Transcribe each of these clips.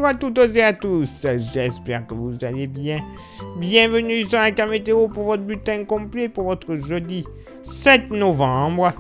bonjour à toutes et à tous, j'espère que vous allez bien. Bienvenue sur la carte météo pour votre bulletin complet pour votre jeudi 7 novembre.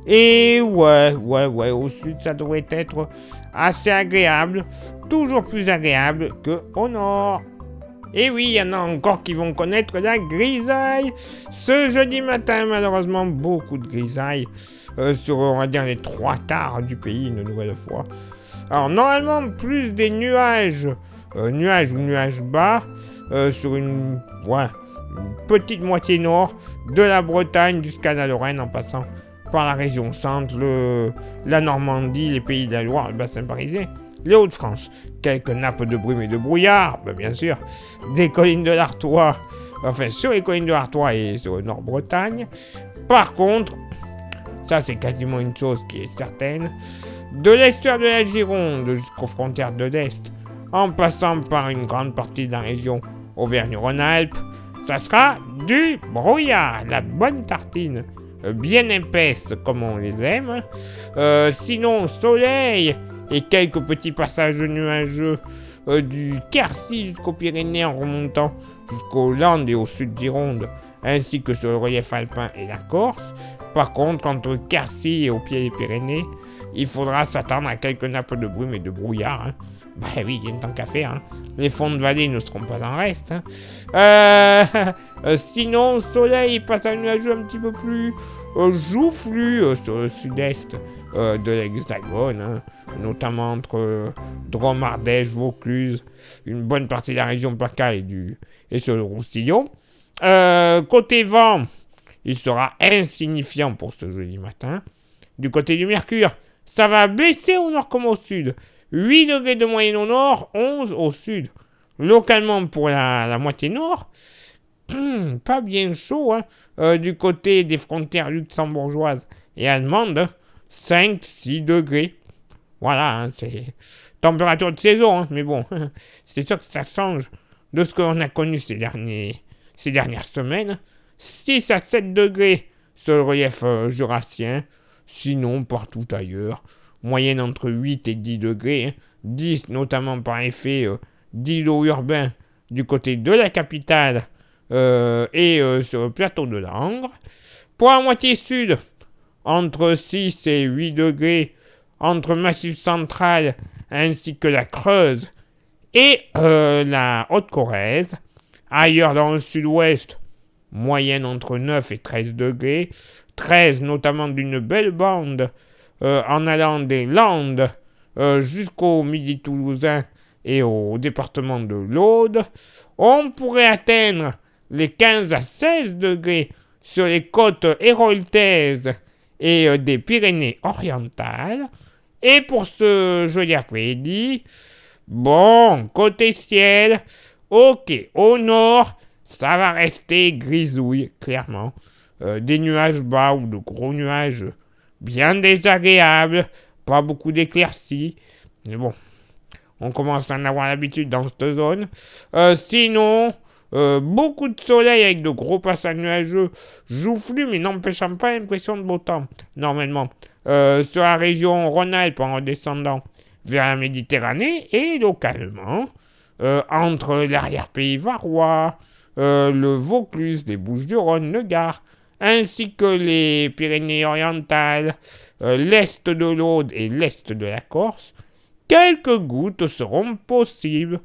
Et ouais, au sud ça devrait être assez agréable, toujours plus agréable qu'au nord. Et oui, il y en a encore qui vont connaître la grisaille. Ce jeudi matin, malheureusement, beaucoup de grisaille sur, on va dire, les 3/4 du pays, une nouvelle fois. Alors, normalement, plus des nuages ou nuages bas sur une petite moitié nord de la Bretagne jusqu'à la Lorraine en passant par la région centre, la Normandie, les pays de la Loire, le bassin parisien. Les Hauts-de-France, quelques nappes de brume et de brouillard, bien sûr, des collines de l'Artois, enfin sur les collines de l'Artois et sur le Nord-Bretagne. Par contre, ça c'est quasiment une chose qui est certaine, de l'estuaire de la Gironde jusqu'aux frontières de l'Est, en passant par une grande partie de la région Auvergne-Rhône-Alpes, ça sera du brouillard, la bonne tartine, bien épaisse comme on les aime. Sinon, soleil et quelques petits passages nuageux du Quercy jusqu'aux Pyrénées en remontant jusqu'aux Landes et au sud Gironde, ainsi que sur le relief alpin et la Corse. Par contre, entre Quercy et au pied des Pyrénées, il faudra s'attendre à quelques nappes de brume et de brouillard. Oui, il y a tant qu'à faire. Les fonds de vallée ne seront pas en reste. Sinon, soleil et passage nuageux un petit peu plus joufflu sur le sud-est de l'Hexagone, notamment entre Drôme, Ardèche, Vaucluse, une bonne partie de la région PACA et sur le Roussillon. Côté vent, il sera insignifiant pour ce jeudi matin. Du côté du Mercure, ça va baisser au nord comme au sud. 8 degrés de moyenne au nord, 11 au sud. Localement pour la moitié nord, pas bien chaud. Du côté des frontières luxembourgeoises et allemandes, 5-6 degrés. Voilà, c'est température de saison, mais bon, c'est sûr que ça change de ce qu'on a connu ces dernières semaines. 6 à 7 degrés sur le relief jurassien, sinon partout ailleurs. Moyenne entre 8 et 10 degrés, 10 notamment par effet d'îlots urbains du côté de la capitale et sur le plateau de Langres. Pour la moitié sud, entre 6 et 8 degrés, entre Massif central ainsi que la Creuse et la Haute-Corrèze. Ailleurs dans le sud-ouest, moyenne entre 9 et 13 degrés, 13 notamment d'une belle bande en allant des Landes jusqu'au Midi toulousain et au département de l'Aude. On pourrait atteindre les 15 à 16 degrés sur les côtes héraultaises et des Pyrénées orientales. Et pour ce jeudi après-midi, côté ciel, ok, au nord, ça va rester grisouille, clairement. Des nuages bas ou de gros nuages bien désagréables, pas beaucoup d'éclaircies, mais bon, on commence à en avoir l'habitude dans cette zone. Sinon, beaucoup de soleil avec de gros passages nuageux, joufflus, mais n'empêchant pas l'impression de beau temps, normalement. Sur la région Rhône-Alpes en redescendant vers la Méditerranée et localement entre l'arrière-pays varois, le Vaucluse, les Bouches-du-Rhône, le Gard, ainsi que les Pyrénées-Orientales, l'est de l'Aude et l'est de la Corse. Quelques gouttes seront possibles.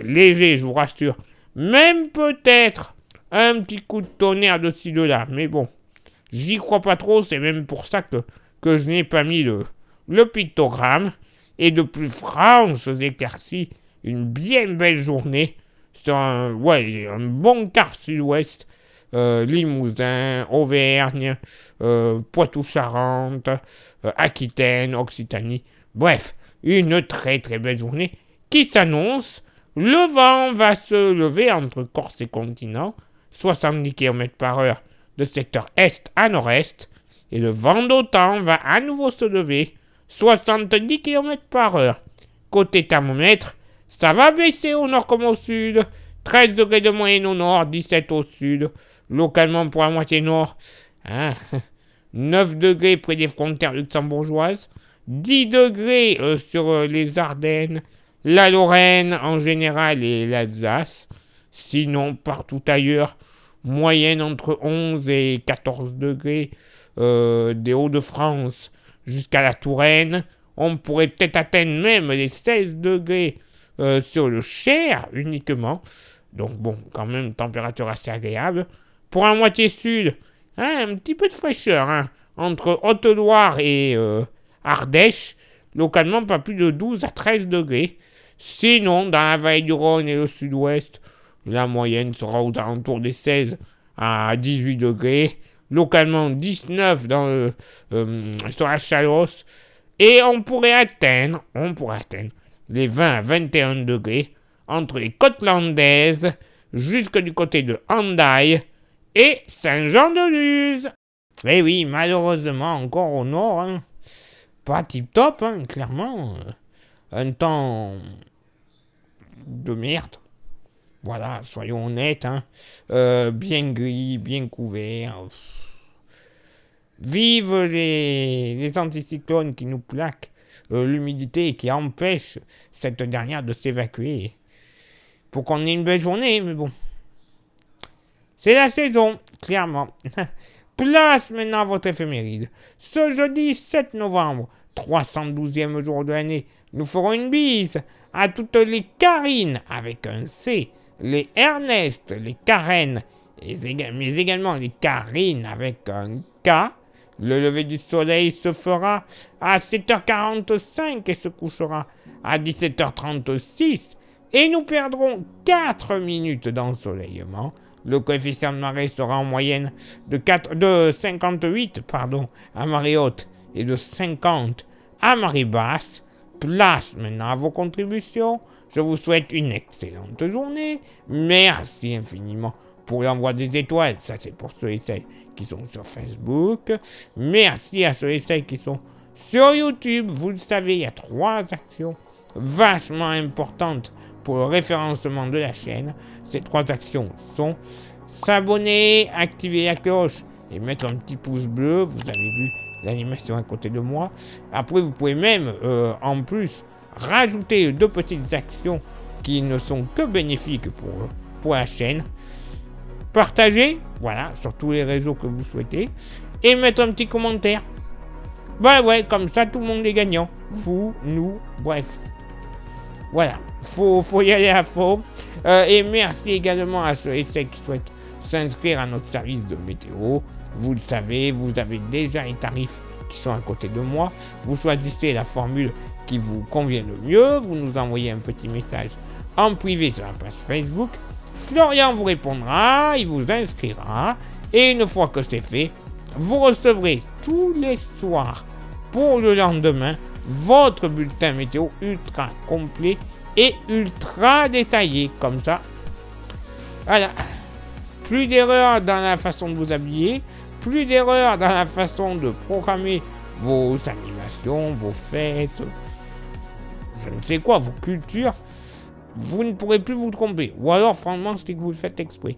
Léger, je vous rassure. Même peut-être un petit coup de tonnerre de ci de là, mais bon, j'y crois pas trop, c'est même pour ça que je n'ai pas mis le pictogramme. Et de plus franches éclaircies, une bien belle journée sur un bon quart sud-ouest, Limousin, Auvergne, Poitou-Charentes, Aquitaine, Occitanie. Bref, une très très belle journée qui s'annonce. Le vent va se lever entre Corse et continent, 70 km/h de secteur est à nord-est, et le vent d'OTAN va à nouveau se lever, 70 km/h. Côté thermomètre, ça va baisser au nord comme au sud, 13 degrés de moyenne au nord, 17 au sud, localement pour la moitié nord, 9 degrés près des frontières luxembourgeoises, 10 degrés sur les Ardennes la Lorraine en général et l'Alsace. Sinon, partout ailleurs, moyenne entre 11 et 14 degrés des Hauts-de-France jusqu'à la Touraine. On pourrait peut-être atteindre même les 16 degrés sur le Cher uniquement. Donc bon, quand même, température assez agréable. Pour la moitié sud, un petit peu de fraîcheur, entre Haute-Loire et Ardèche. Localement, pas plus de 12 à 13 degrés. Sinon, dans la vallée du Rhône et le sud-ouest, la moyenne sera aux alentours des 16 à 18 degrés. Localement, 19 sur la Chalosse. Et on pourrait atteindre les 20 à 21 degrés entre les côtes landaises jusque du côté de Hendaye et Saint-Jean-de-Luz. Eh oui, malheureusement, encore au nord, pas tip-top, clairement. Un temps de merde. Voilà, soyons honnêtes, bien gris, bien couvert. Vive les anticyclones qui nous plaquent l'humidité et qui empêchent cette dernière de s'évacuer. Pour qu'on ait une belle journée, mais bon. C'est la saison, clairement. Place maintenant à votre éphéméride. Ce jeudi 7 novembre, 312e jour de l'année, nous ferons une bise à toutes les Karines avec un C, les Ernest, les Karen, mais également les Karines avec un K. Le lever du soleil se fera à 7h45 et se couchera à 17h36 et nous perdrons 4 minutes d'ensoleillement. Le coefficient de marée sera en moyenne de 58 à marée haute et de 50 à marée basse. Place maintenant à vos contributions. Je vous souhaite une excellente journée. Merci infiniment pour l'envoi des étoiles. Ça, c'est pour ceux et celles qui sont sur Facebook. Merci à ceux et celles qui sont sur YouTube. Vous le savez, il y a 3 actions vachement importantes pour le référencement de la chaîne. Ces 3 actions sont s'abonner, activer la cloche et mettre un petit pouce bleu. Vous avez vu l'animation à côté de moi. Après, vous pouvez même, en plus, rajouter 2 petites actions qui ne sont que bénéfiques pour la chaîne. Partager, voilà, sur tous les réseaux que vous souhaitez. Et mettre un petit commentaire. Bah ouais, comme ça, tout le monde est gagnant. Vous, nous, bref. Voilà, faut y aller à fond. Et merci également à ceux et celles qui souhaitent s'inscrire à notre service de météo. Vous le savez, vous avez déjà les tarifs qui sont à côté de moi. Vous choisissez la formule qui vous convient le mieux. Vous nous envoyez un petit message en privé sur la page Facebook. Florian vous répondra, il vous inscrira. Et une fois que c'est fait, vous recevrez tous les soirs pour le lendemain votre bulletin météo ultra complet et ultra détaillé, comme ça. Voilà. Plus d'erreurs dans la façon de vous habiller, plus d'erreurs dans la façon de programmer vos animations, vos fêtes, je ne sais quoi, vos cultures. Vous ne pourrez plus vous tromper. Ou alors, franchement, c'est que vous le faites exprès.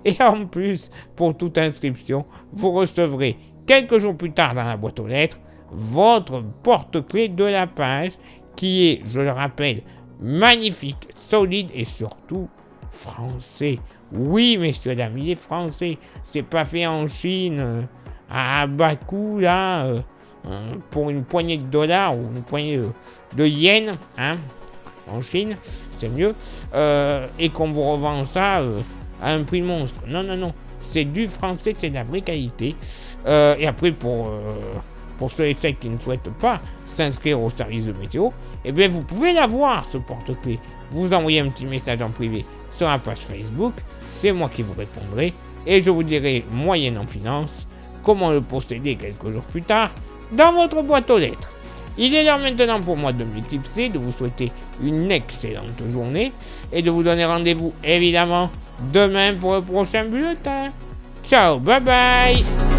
Et en plus, pour toute inscription, vous recevrez quelques jours plus tard dans la boîte aux lettres votre porte-clés de la page qui est, je le rappelle, magnifique, solide et surtout français. Oui, messieurs, dames, il est français. C'est pas fait en Chine à bas coût, là, pour une poignée de dollars ou une poignée de yens, en Chine, c'est mieux, et qu'on vous revend ça à un prix monstre. Non, non, non, c'est du français, c'est de la vraie qualité. Et après, pour ceux et celles qui ne souhaitent pas s'inscrire au service de météo, eh bien, vous pouvez l'avoir, ce porte-clés. Vous envoyez un petit message en privé sur la page Facebook, c'est moi qui vous répondrai, et je vous dirai, moyennant finance, comment le posséder quelques jours plus tard dans votre boîte aux lettres. Il est l'heure maintenant pour moi de m'éclipser, de vous souhaiter une excellente journée et de vous donner rendez-vous évidemment demain pour le prochain bulletin. Ciao, bye bye!